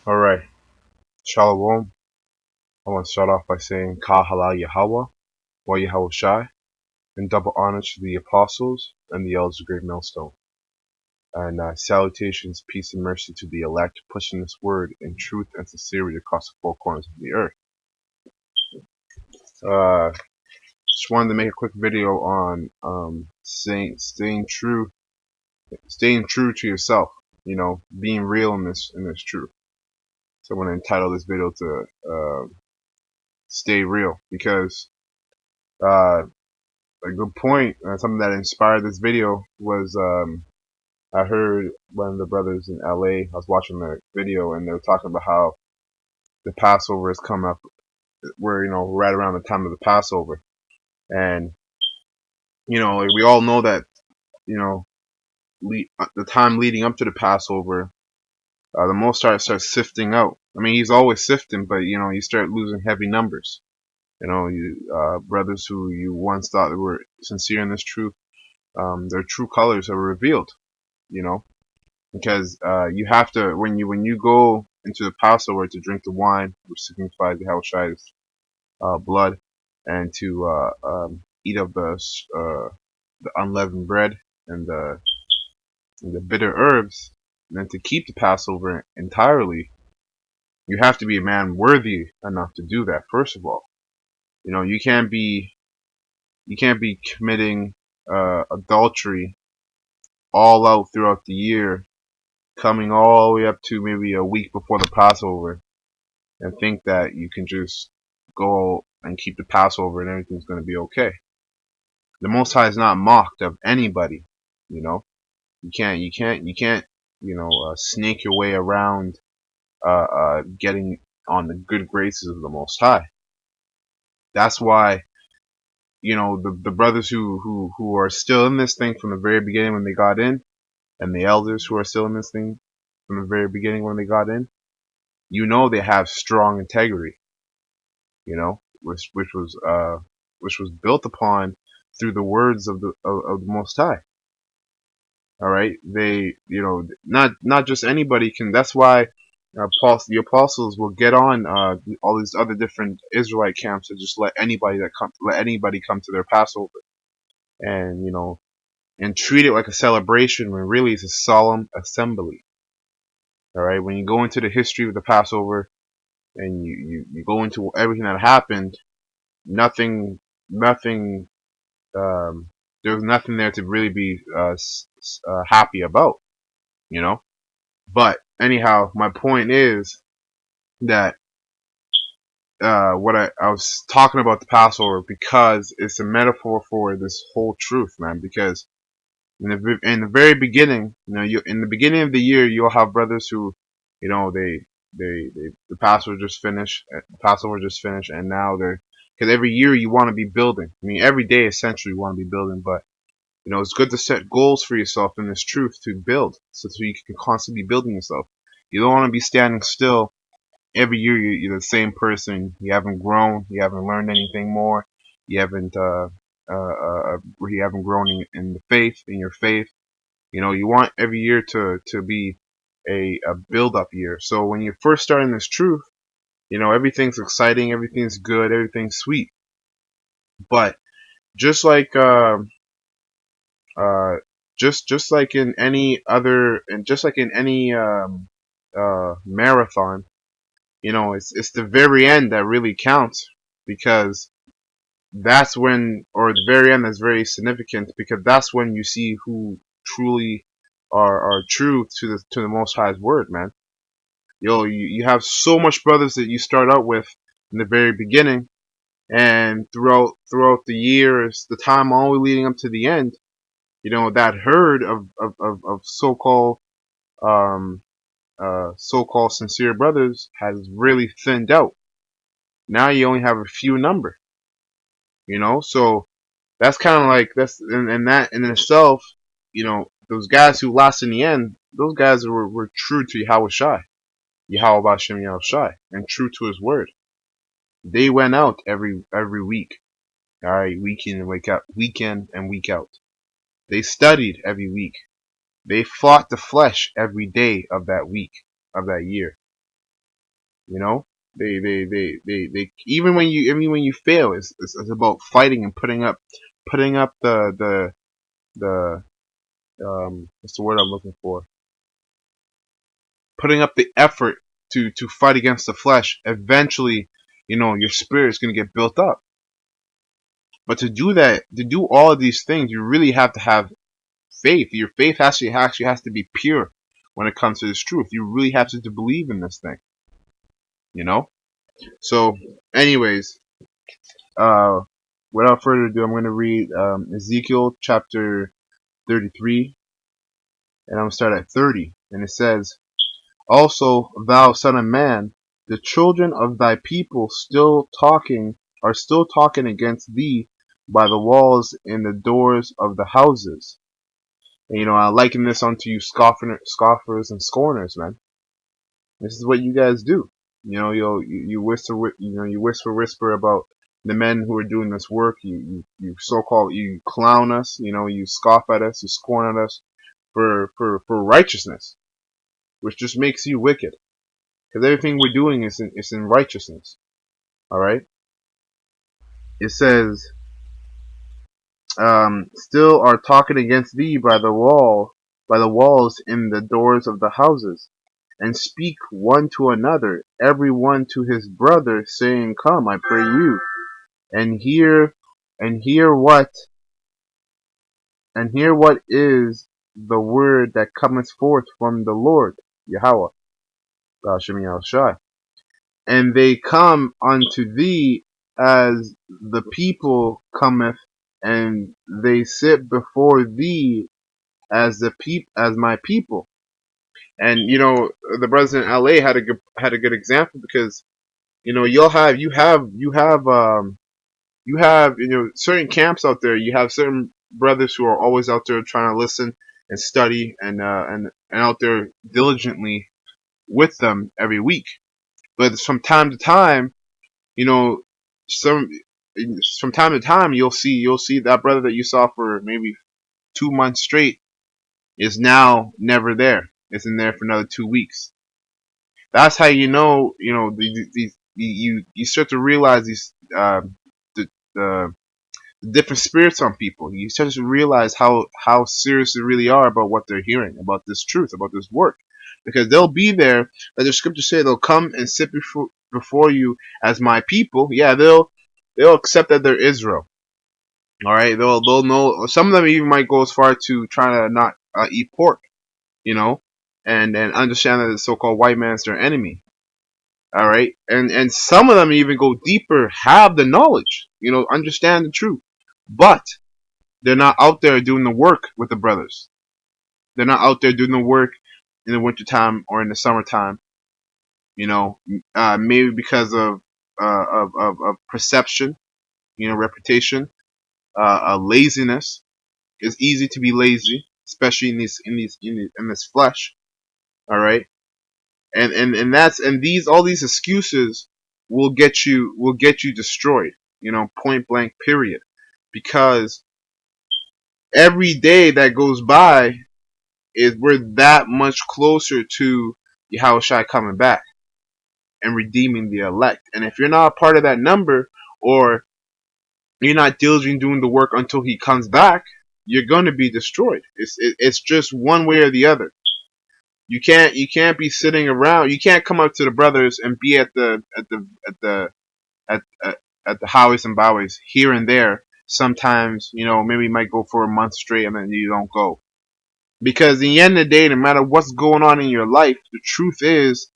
Alright, Shalom. I want to start off by saying Kahala Yahweh, Wa Yahweh Shai, and double honor to the apostles and the elders of Great Millstone. And salutations, peace, and mercy to the elect, pushing this word in truth and sincerity across the four corners of the earth. Just wanted to make a quick video on staying true to yourself. You know, being real in this truth. So I'm going to entitle this video to "Stay Real" because a good point, something that inspired this video was I heard one of the brothers in LA. I was watching the video and they were talking about how the Passover is coming up. We're right around the time of the Passover, and we all know that you know the time leading up to the Passover, the Most High starts sifting out. I mean, he's always sifting, but you start losing heavy numbers. Brothers who you once thought were sincere in this truth, their true colors are revealed. Because you have to when you go into the Passover to drink the wine, which signifies the Hashai's blood, and to eat of the unleavened bread and the bitter herbs, and then to keep the Passover entirely, you have to be a man worthy enough to do that. First of all, you can't be committing adultery all out throughout the year, coming all the way up to maybe a week before the Passover, and think that you can just go and keep the Passover and everything's going to be okay. The Most High is not mocked of anybody. You can't snake your way around getting on the good graces of the Most High. That's why the brothers who are still in this thing from the very beginning when they got in, and the elders who are still in this thing from the very beginning when they got in, they have strong integrity, which was built upon through the words of the Most High. All right, they not just anybody can. That's why the apostles will get on all these other different Israelite camps to just let anybody come to their Passover, and and treat it like a celebration when really it's a solemn assembly. All right, when you go into the history of the Passover and you go into everything that happened, nothing there was nothing there to really be happy about, But anyhow, my point is that what I was talking about the Passover because it's a metaphor for this whole truth, man. Because in the very beginning, in the beginning of the year, you'll have brothers who, the Passover just finished, and now because every year you want to be building. I mean, every day essentially you want to be building, but it's good to set goals for yourself in this truth to build, so you can constantly be building yourself. You don't want to be standing still. Every year you're the same person. You haven't grown. You haven't learned anything more. You haven't grown in the faith, in your faith. You want every year to be a build up year. So when you're first starting this truth, everything's exciting, everything's good, everything's sweet. But just like just like in any other, and just like in any marathon, it's the very end that really counts, because that's when, or the very end that's very significant, because that's when you see who truly are true to the Most High's word, man. You have so much brothers that you start out with in the very beginning, and throughout the years, the time all leading up to the end, that herd of so-called so-called sincere brothers has really thinned out. Now you only have a few number, so that's kind of like, and that in itself, those guys who last in the end, those guys were true to Yahweh Shai, Yahweh Bashem Yahweh Shai, and true to his word. They went out every week, all right, weekend and week out. They studied every week. They fought the flesh every day of that week, of that year. You know, they even when you fail, it's about fighting and putting up the what's the word I'm looking for? Putting up the effort to fight against the flesh. Eventually, your spirit is going to get built up. But to do that, to do all of these things, you really have to have faith. Your faith actually has to be pure when it comes to this truth. You really have to believe in this thing. You know. So, anyways, uh, without further ado, I'm going to read Ezekiel chapter 33, and I'm going to start at 30. And it says, "Also, thou son of man, the children of thy people are still talking against thee by the walls and the doors of the houses." And, I liken this unto you scoffers and scorners, man. This is what you guys do. You whisper about the men who are doing this work. You so-called, you clown us. You scoff at us. You scorn at us for righteousness, which just makes you wicked. Because everything we're doing is in righteousness. All right. It says, still are talking against thee by the walls in the doors of the houses, and speak one to another, every one to his brother, saying, Come, I pray you, and hear what is the word that cometh forth from the Lord, Yahweh, Hashem Yahushai. And they come unto thee as the people cometh, and they sit before thee as my people. And the brothers in LA had a good example, because you have certain camps out there. You have certain brothers who are always out there trying to listen and study, and out there diligently with them every week. But from time to time, you know, some from time to time you'll see that brother that you saw for maybe 2 months straight is now never there. Isn't there for another 2 weeks. That's how you start to realize the, the different spirits on people. You start to realize how serious they really are about what they're hearing, about this truth, about this work. Because they'll be there, like the scriptures say, they'll come and sit before you as my people. Yeah, they'll accept that they're Israel. All right, they'll know. Some of them even might go as far to trying to not eat pork, and understand that the so-called white man is their enemy. All right, and some of them even go deeper, have the knowledge, understand the truth, but they're not out there doing the work with the brothers. They're not out there doing the work in the wintertime or in the summertime. Maybe because of perception, reputation, laziness. It's easy to be lazy, especially in this flesh. All right, and these all these excuses will get you destroyed. Point blank, period. Because every day that goes by we're that much closer to Yahushua coming back and redeeming the elect. And if you're not a part of that number, or you're not diligent doing the work until he comes back, you're going to be destroyed. It's just one way or the other. You can't be sitting around. You can't come up to the brothers and be at the highways and byways here and there. Sometimes, maybe you might go for a month straight and then you don't go. Because in the end of the day, no matter what's going on in your life, the truth is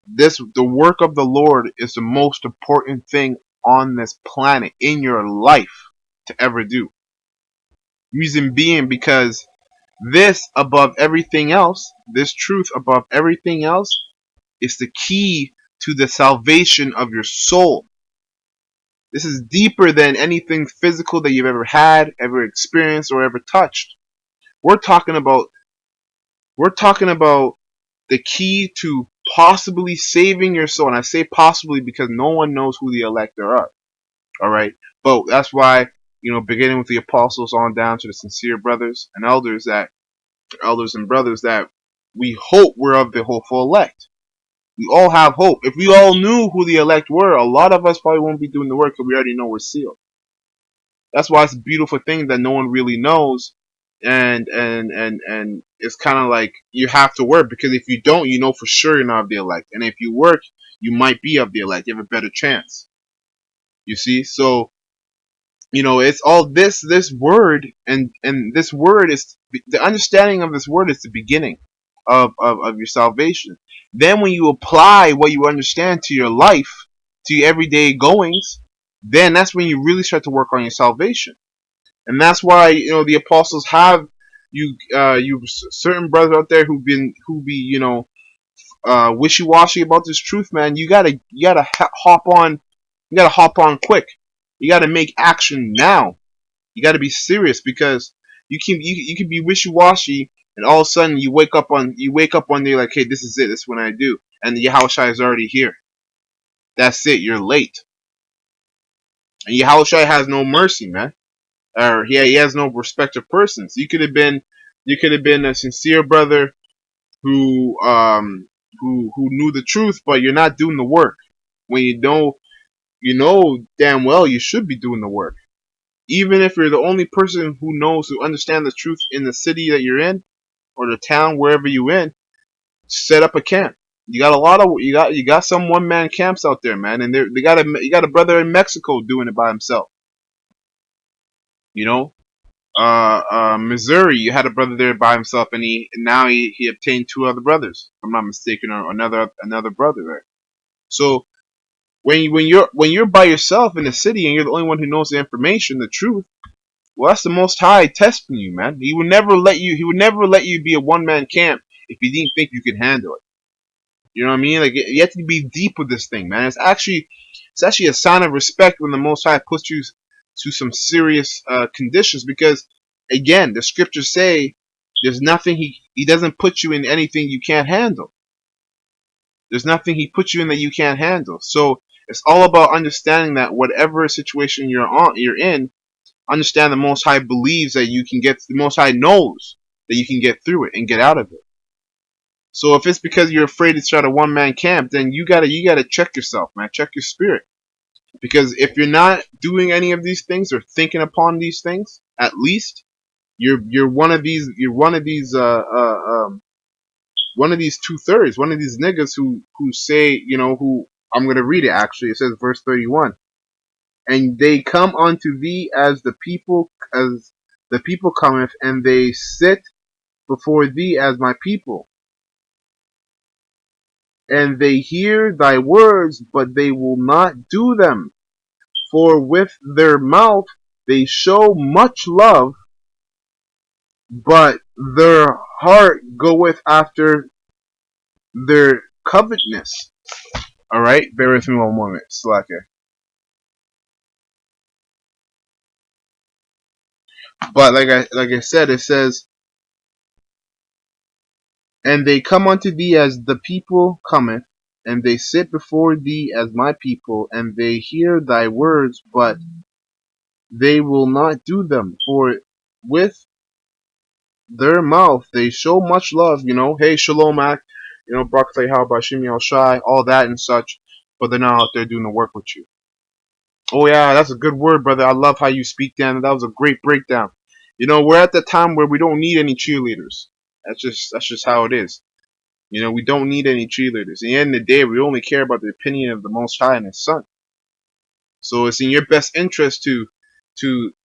the work of the Lord is the most important thing on this planet in your life to ever do. Reason being, because this above everything else, this truth above everything else, is the key to the salvation of your soul. This is deeper than anything physical that you've ever had, ever experienced, or ever touched. We're talking about the key to possibly saving your soul. And I say possibly because no one knows who the elect are. All right. But that's why, beginning with the apostles on down to the sincere brothers and elders and brothers, that we hope we're of the hopeful elect. We all have hope. If we all knew who the elect were, a lot of us probably won't be doing the work because we already know we're sealed. That's why it's a beautiful thing that no one really knows, and it's kind of like you have to work, because if you don't, you know for sure you're not of the elect, and if you work, you might be of the elect. You have a better chance. You see, so it's all this word, and this word is the understanding of this word is the beginning of your salvation. Then when you apply what you understand to your life, to your everyday goings, then that's when you really start to work on your salvation. And that's why the apostles have you certain brothers out there who be wishy-washy about this truth, man. You gotta hop on. You gotta hop on quick. You gotta make action now. You gotta be serious, because you can be wishy-washy, and all of a sudden you wake up one day like, hey, this is it. This is what I do, and the Yahushua is already here. That's it. You're late, and Yahushua has no mercy, man. Or he has no respect of persons. You could have been a sincere brother who knew the truth, but you're not doing the work. When you know damn well you should be doing the work. Even if you're the only person who understands the truth in the city that you're in, or the town wherever you in, set up a camp. You got some one man camps out there, man, and you got a brother in Mexico doing it by himself. You know, Missouri, you had a brother there by himself, and he obtained two other brothers, if I'm not mistaken, or another brother there. So when you're by yourself in the city and you're the only one who knows the information, the truth, well, that's the Most High testing you, man. He would never let you be a one man camp if he didn't think you could handle it. You know what I mean? Like, you have to be deep with this thing, man. It's actually a sign of respect when the Most High puts you to some serious conditions, because again, the scriptures say there's nothing he doesn't put you in anything you can't handle. There's nothing he puts you in that you can't handle. So it's all about understanding that whatever situation you're in, understand the Most High believes that you can get. The Most High knows that you can get through it and get out of it. So if it's because you're afraid to start a one man camp, then you gotta check yourself, man. Check your spirit. Because if you're not doing any of these things or thinking upon these things, at least you're one of these 2/3, one of these niggas who say, who I'm gonna read it actually. It says verse 31. And they come unto thee as the people cometh, and they sit before thee as my people. And they hear thy words, but they will not do them. For with their mouth they show much love, but their heart goeth after their covetousness. Alright, bear with me one moment. Slacker. But like I said, it says, and they come unto thee as the people cometh, and they sit before thee as my people, and they hear thy words, but they will not do them. For with their mouth they show much love, hey, Shalom Ak, Barak how Bashim Al Shai, all that and such, but they're not out there doing the work with you. Oh yeah, that's a good word, brother. I love how you speak, Dan. That was a great breakdown. We're at the time where we don't need any cheerleaders. That's just how it is. We don't need any cheerleaders. At the end of the day, we only care about the opinion of the Most High and His Son. So it's in your best interest to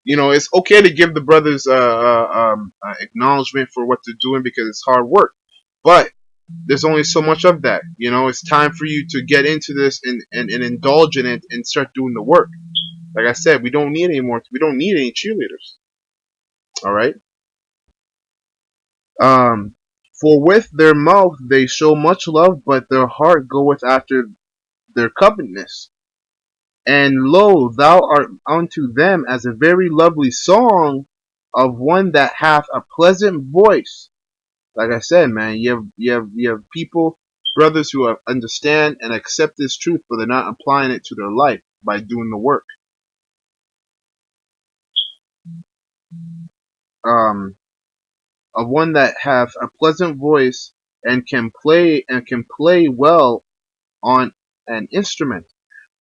it's okay to give the brothers acknowledgement for what they're doing, because it's hard work. But there's only so much of that. It's time for you to get into this and indulge in it and start doing the work. Like I said, we don't need any more. We don't need any cheerleaders. All right. For with their mouth they show much love, but their heart goeth after their covetousness. And lo, thou art unto them as a very lovely song of one that hath a pleasant voice. Like I said, man, you have people, brothers who understand and accept this truth, but they're not applying it to their life by doing the work. Of one that hath a pleasant voice and can play well on an instrument,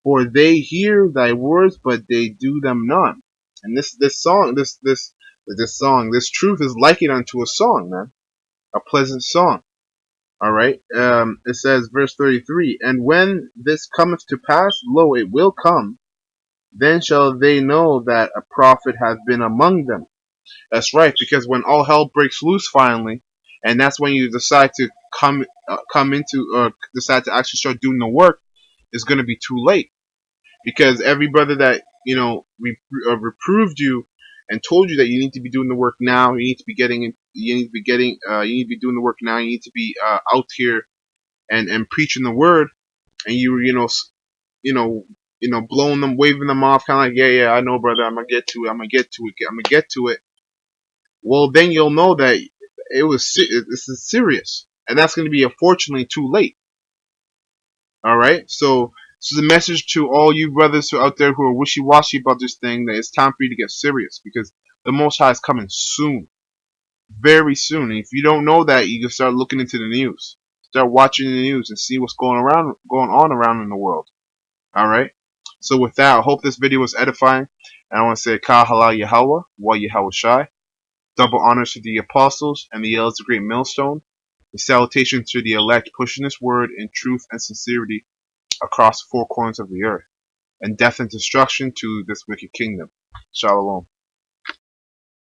for they hear thy words, but they do them not. And this truth is likened unto a song, man, a pleasant song. All right. It says, verse 33, and when this cometh to pass, lo, it will come. Then shall they know that a prophet hath been among them. That's right, because when all hell breaks loose finally, and that's when you decide to come into decide to actually start doing the work, it's going to be too late, because every brother that reproved you and told you that you need to be doing the work now, you need to be you need to be doing the work now, you need to be out here and preaching the word, and you know blowing them, waving them off, kind of like, yeah, I know, brother, I'm gonna get to it, I'm gonna get to it. Well, then you'll know that this is serious, and that's going to be unfortunately too late. All right, so this is a message to all you brothers who out there who are wishy-washy about this thing, that it's time for you to get serious, because the Most High is coming soon, very soon. And if you don't know that, you can start looking into the news, start watching the news, and see what's going on around in the world. All right. So with that, I hope this video was edifying, and I want to say Ka Halal Yahweh, Wa Yahweh Shai. Double honors to the apostles and the elders of Great Millstone. The salutation to the elect pushing this word in truth and sincerity across the four corners of the earth. And death and destruction to this wicked kingdom. Shalom.